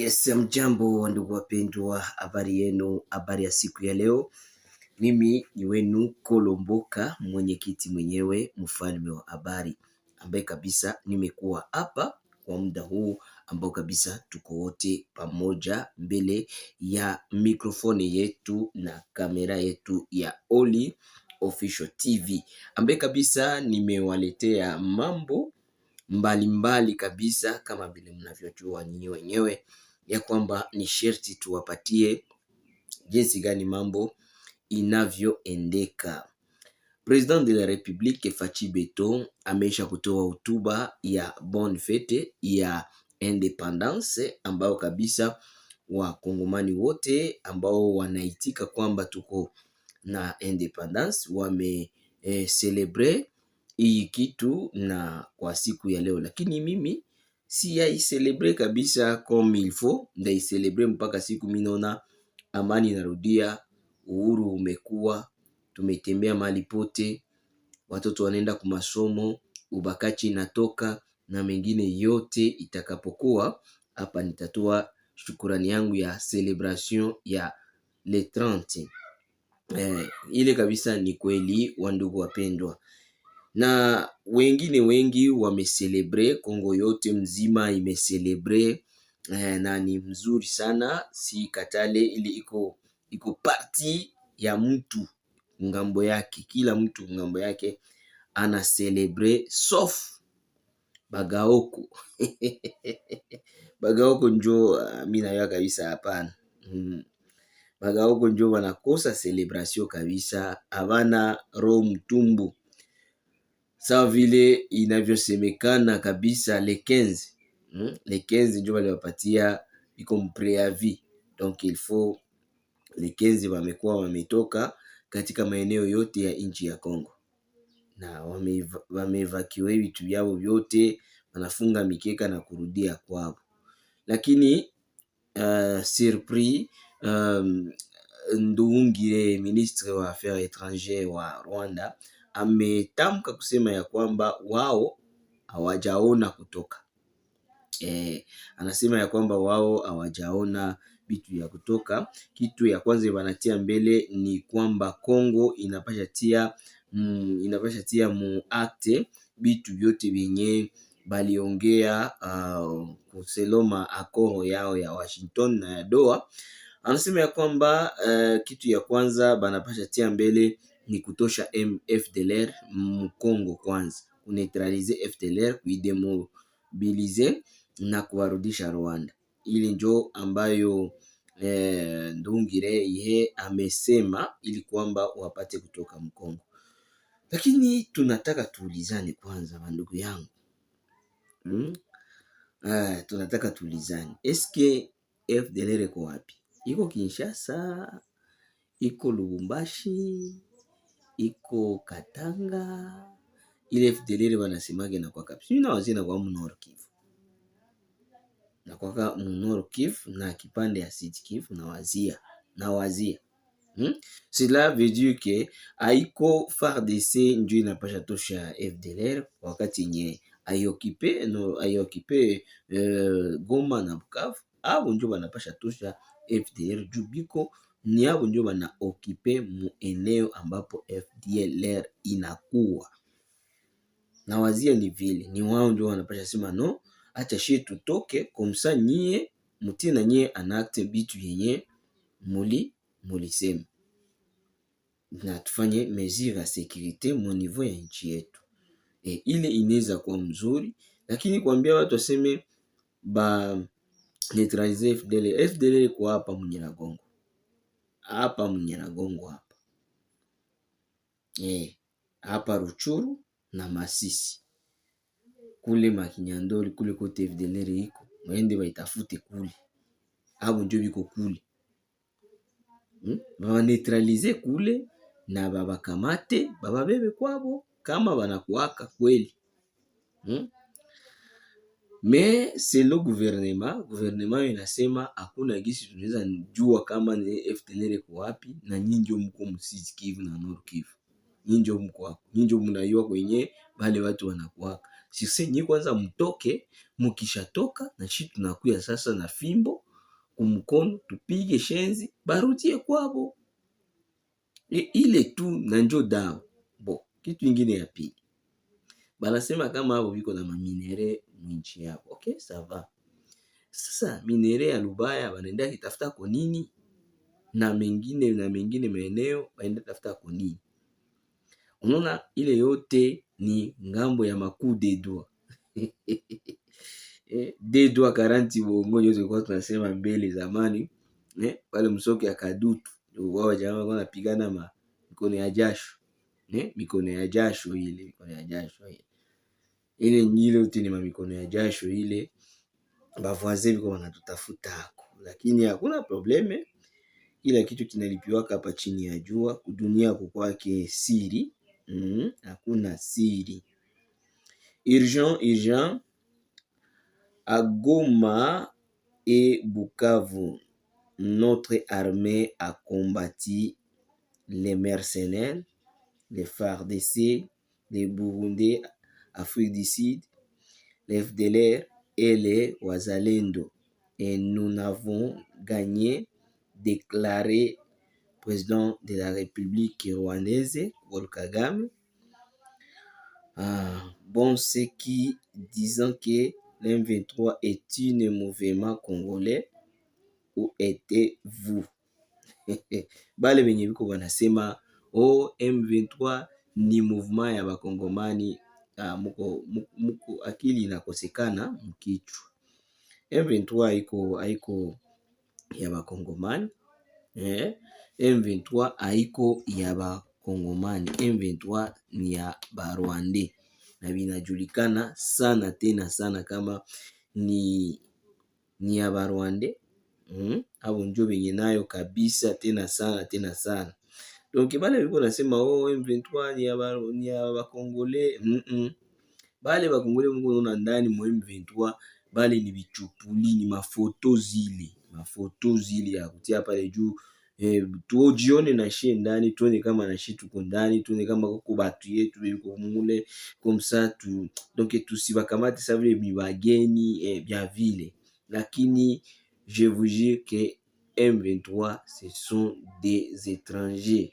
Yes, mjambo ndugu wapendwa, habari yenu, habari ya siku ya leo. Mimi ni wenu Kolomboka, mwenyekiti mwenyewe, mfalme wa habari, ambaye kabisa nimekuwa hapa kwa muda huu ambao kabisa tuko wote pamoja mbele ya mikrofoni yetu na kamera yetu ya Holly Official TV, ambaye kabisa nimewaletea mambo mbalimbali kabisa, kama vile mnavyojua nyinyi wenyewe ya kwamba ni sherti tuwapatie jinsi gani mambo inavyoendeka. President de la Republique Fachi Beton ameisha kutoa hotuba ya bonne fete ya independence, ambao kabisa wakongomani wote ambao wanaitika kwamba tuko na independence wame celebrate hii kitu na kwa siku ya leo, lakini mimi si ya celebrate kabisa comme il faut, nda celebrate mpaka siku minona amani narudia, uhuru umekuwa, tumetembea mahali pote, watoto wanaenda kwa masomo, ubakachi inatoka na mengine yote itakapokuwa hapa, nitatoa shukurani yangu ya celebration ya le 30. Ile kabisa ni kweli wa ndugu wapendwa, na wengine wengi wamecelebre, Kongo yote mzima imecelebre, na ni mzuri sana, si katale, ili iko parti ya mtu ngambo yake, kila mtu ngambo yake ana celebre sauf Bagaoko Bagaoko njo mimi nayo kabisa hapana. Bagaoko njo wanakosa celebration kabisa, havana roho mtumbu, sawa vile inavyosemekana kabisa le 15 le 15 njo waliwapatia iko mpreavis, donc il faut le 15 wamekuwa wametoka katika maeneo yote ya nchi ya Kongo na wameevakiwe vitu vyao vyote, wanafunga mikeka na kurudia kwao, lakini surpris Nduhungirehe, ministre wa affaires étrangères wa Rwanda, ametamka kusema ya kwamba wao hawajaona kutoka. Anasema ya kwamba wao hawajaona vitu ya kutoka. Kitu ya kwanza wanatia mbele ni kwamba Kongo inapasha tia mu acte vitu vyote vyenye baliongea kuseloma akoro yao ya Washington na ya Doha. Anasema ya kwamba kitu ya kwanza banapasha tia mbele ni kutosha FDLR mkongo kwanza, kuneutralize FDLR, kuidemobilize na kuwarudisha Rwanda. Ili njo ambayo Nduhungirehe amesema, ili kwamba wapate kutoka Mkongo. Lakini tunataka tuulizane kwanza, bandugu yangu, tunataka tuulizane, eske FDLR iko wapi? Iko Kinshasa, iko Lubumbashi, iko Katanga? Ile FDLR wanasemage na kwa kabisa, mimi nawazia kwa Nord Kivu, na kwa Nord Kivu na kipande ya Sud Kivu nawazia cela veut dire que haiko FARDC ndio inapasha tosha FDLR wakati nye ayokipe Goma na Bukavu. Abo ndio banapasha tosha FDLR juu biko ni abo ndio bana okipe mu eneo ambapo FDLR inakuwa. Nawazia ni vile ni wao ndio wanapasha sema no, acha shi tutoke komsa, nyie mutie na nyie anakte bitu yenye mulisema, na tufanye mesure ya securite mu niveau ya nchi yetu. Ile inaweza kuwa mzuri, lakini kuambia watu waseme ba neutralize FDLR kwa hapa Munyiragongo, hapa Ruchuru na Masisi, kule Makinyandori, kule kote FDLR iko, waende waitafute kule, abo ndio biko kule, baba neutralize kule na baba kamate baba bebe kwabo kama banakuaka kweli. Mais c'est le gouvernement inasema hakuna gisi tunaweza jua kama ni FDLR kwa wapi, na nyinyi mko Sud Kivu na Nord Kivu, nyinyi mko hapo, nyinyi mnaiwa kwenye wale watu wanakuaka. Sisi nyinyi kwanza mtoke, mkishatoka na shi tunakuya sasa na fimbo kumkono, tupige shenzi, barudie kwabo. Ile tu na njo dawa. Bo, kitu ingine ya pili, banasema kama abo biko na maminere mwinchi yabo. Okay, sava. Sasa minere ya Lubaya banaenda kitafuta kwa nini, na mengine maeneo baenda tafuta kwa nini? Unaona, ile yote ni ngambo ya maku de doa de doa 40 bongo yote kwa tunasema mbele zamani, pale msoki ya Kadutu wao jamaa wanapigana mikono ya jasho, mikono ya jasho ile nyile yote ni mikono ya jasho ile, bavoisin biko wanatutafuta hako, lakini hakuna probleme. Kila kitu kinalipiwa hapa chini ya jua, kudunia kukwake siri. Hakuna siri. Urgent à Goma et Bukavu, notre armée a combattu les mercenaires, les FARDC, les Burundais, Afrique du Sud, les FDLR et les Wazalendo, et nous n'avons gagné, déclaré président de la République rwandaise Paul Kagame. Bon, ceux qui disant que l'M23 est un mouvement congolais, où êtes-vous? Bale benye biko banasema M23 ni mouvement ya bakongomani, muko akili inakosekana mkichwa. M23 haiko ya bakongomani. M23 haiko ya bakongomani. M23 ni ya Barwande, na binajulikana sana tena sana kama ni ya Barwande. Abo njo benye nayo kabisa tena sana. Donc bale biko nasema M23 ni ya bakongole. Bale bakongole mungu na ndani mu M23, bale ni bichupuli, ni mafoto zile ya kutia pale juu. Tuojione na shie ndani, tuone kama na shie tuko ndani, tuone kama kuko batu yetu biko mule comme ça tu. Donc tusibakamate sa vile bibageni bya vile, lakini je vous jure que M23 ce sont des étrangers.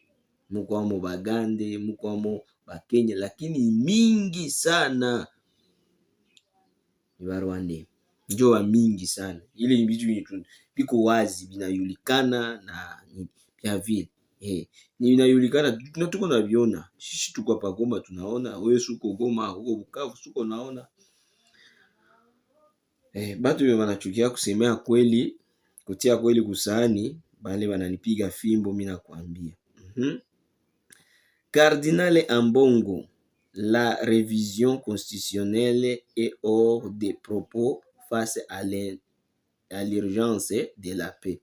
Muko amo Bagande, muko amo Bakenya, lakini mingi sana ni Barwande, njo wa mingi sana. Ile ni bitu biko wazi, binajulikana na bya vile. Ni binajulikana, tuko na biona. Sisi tuko hapa Goma tunaona, wewe suko Goma, huko Bukavu suko naona. Batu wanachukia kusemea kweli, kutia kweli kusani, bale wananipiga fimbo mimi nakwambia. Cardinal Ambongo, la révision constitutionnelle est hors des propos face à l'urgence de la paix.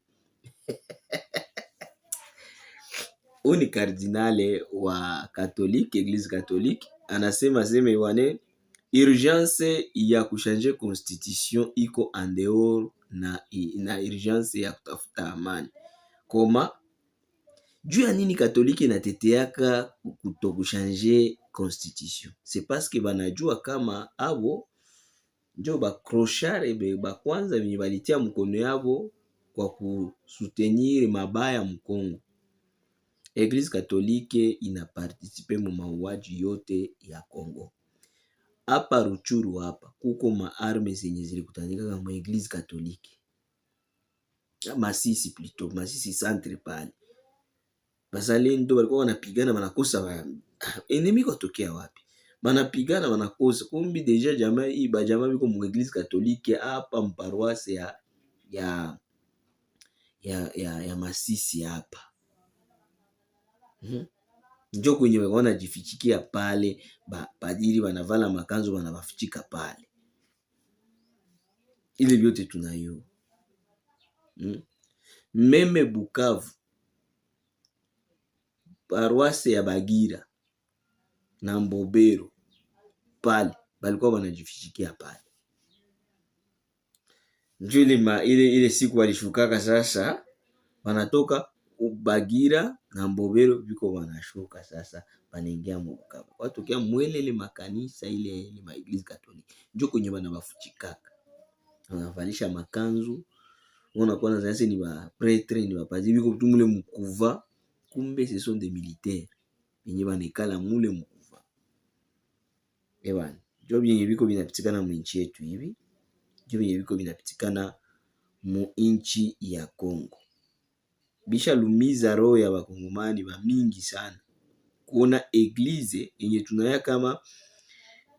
Uni kardinale wa Katolike, Eglise Katolike, anasema wane urgence ya kushanje constitution iko en dehors na urgence ya kutafuta amani. Koma juu ya nini Katolike inateteaka kutokushanje constitution? C'est parce que banajua kama abo njo bakroshare ba kwanza benye balitia mkono yabo kwa kusoutenir mabaya Mkongo. Eglise Katolike inaparticipe mu mauaji yote ya Kongo. Hapa Ruchuru hapa kuko maarme zenye zilikutanika kama Eglise Katolike. Masisi plutôt, Masisi centre pale. Bazalendo walikuwa wanapigana wanakosa enemy kutokea wapi? Wanapigana wanakosa. Kumbi deja jamaa hii jamaa biko mu Eglise Katolike hapa mparoise ya Masisi hapa. Njo kwenye wanajifichikia pale, padiri wanavala makanzu wanawafichika pale. Ile vyote tunayo. Meme Bukavu, paroisse ya Bagira na Mbobero pale balikuwa wanajifichikia pale. Njo ile siku walishukaka sasa, wanatoka Bagira na Mbobero biko wanashuka sasa wanaingia Bukavu. Watu kia mwele ile makanisa ile maeglise Katoliki. Njo kwenye wanawafuchikaka. Wanavalisha makanzu, on kwa na ni ba prêtre ni ba padri biko tu mule mkuva, kumbe ce sont des militaires yenye banekala mule mkuva. Ewan, njo vyenye viko vinapitikana mu nchi yetu hivi, njo vyenye viko vinapitikana mu nchi ya Kongo. Bisha lumiza roho ya bakongomani ba mingi sana kuona eglize yenye tunaya kama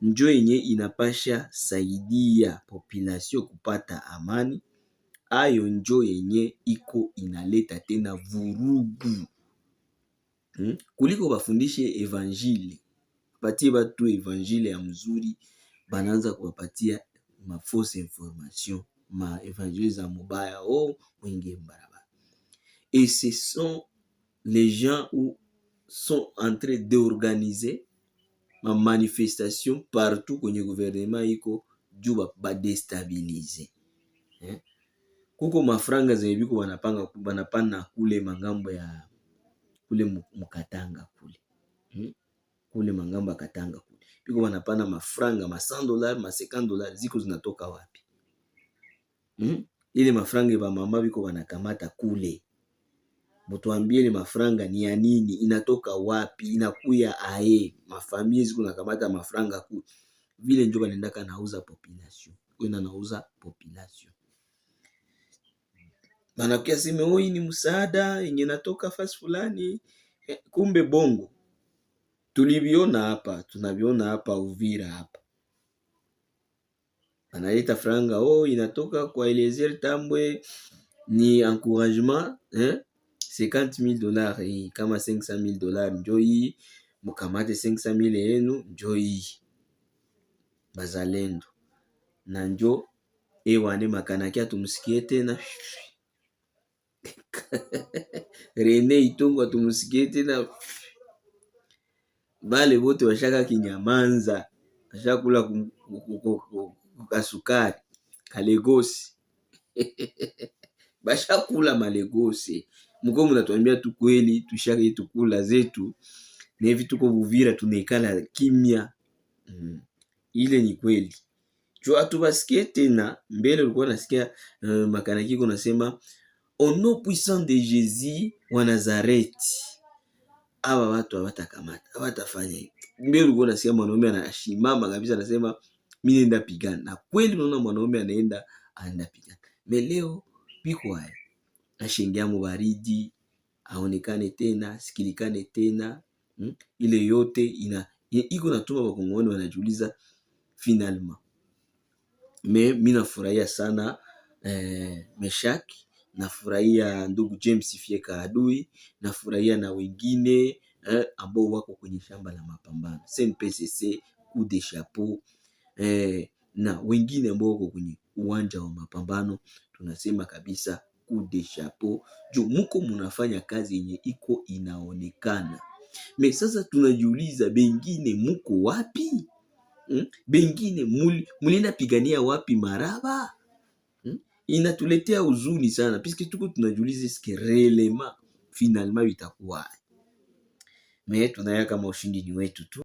njo yenye inapasha saidia population kupata amani, ayo njo yenye iko inaleta tena vurugu. Kuliko bafundishe evangile, patie batu evangile ya mzuri, bananza kuwapatia ma fausse information, ma evangile za mubaya, wenge mbarabara. Et ce sont les gens où sont en train d'organiser ma manifestation partout kwenye gouvernement iko juu ba destabiliser. Kuko mafranga zenye biko banapana kule mangambo ya kule mukatanga kule. Kule mangambo ya Katanga kule. Biko banapana mafranga ma $100, ma $50 ziko zinatoka wapi? Ile mafranga ba mama biko banakamata kule. Mutuambie ile mafranga ni ya nini, inatoka wapi, inakuya ae, mafamilie ziko nakamata mafranga kule. Vile njo banendaka nauza population. Kwenda nauza population. Banakuya sema hii ni msaada yenye natoka fasi fulani, kumbe bongo. Tuliviona hapa, tunaviona hapa Uvira hapa. Analeta franga, inatoka kwa Eliezer Tambwe, ni encouragement, $50,000 hii, kama $500,000 njo hii, mukamate $500,000 yenu, njo hii. Bazalendo. Na njo, wane makanakia tumusikie tena. Rene Itongo tumusikie tena. Bale bote washaka kinyamanza, washakula kukasukari, kalegosi. Bashakula malegosi. Mko mnatuambia tu kweli, tushaka tukula zetu. Na hivi tuko Uvira tunekala kimya. Ile ni kweli. Jo atubasikie tena, mbele ulikuwa nasikia makanaki kuna sema au nom puissant de Jésus wa Nazareti. Aba watu hawatakamata, hawatafanya hivi. Mbele ulikuwa nasikia mwanaume anashimama kabisa anasema mimi naenda pigana. Na kweli unaona mwanaume anaenda pigana. Leo biko haya. Ashingia mubaridi, aonekane tena, sikilikane tena. Ile yote iko natuma bakongomani wanajiuliza finalement. Mimi nafurahia sana Meshaki, nafurahia ndugu James Fieka Adui, nafurahia na wengine ambao wako kwenye shamba la mapambano, CNPSC, coup de chapeau, na wengine ambao wako kwenye uwanja wa mapambano. Tunasema kabisa coup de chapeau, juu muko munafanya kazi yenye iko inaonekana. Me sasa tunajiuliza bengine muko wapi? Bengine mulina pigania wapi maraba? Inatuletea huzuni sana, puisque tuko tunajiuliza eske réellement finalement itakuwa. Mais tunaya kama ushindi ni wetu tu.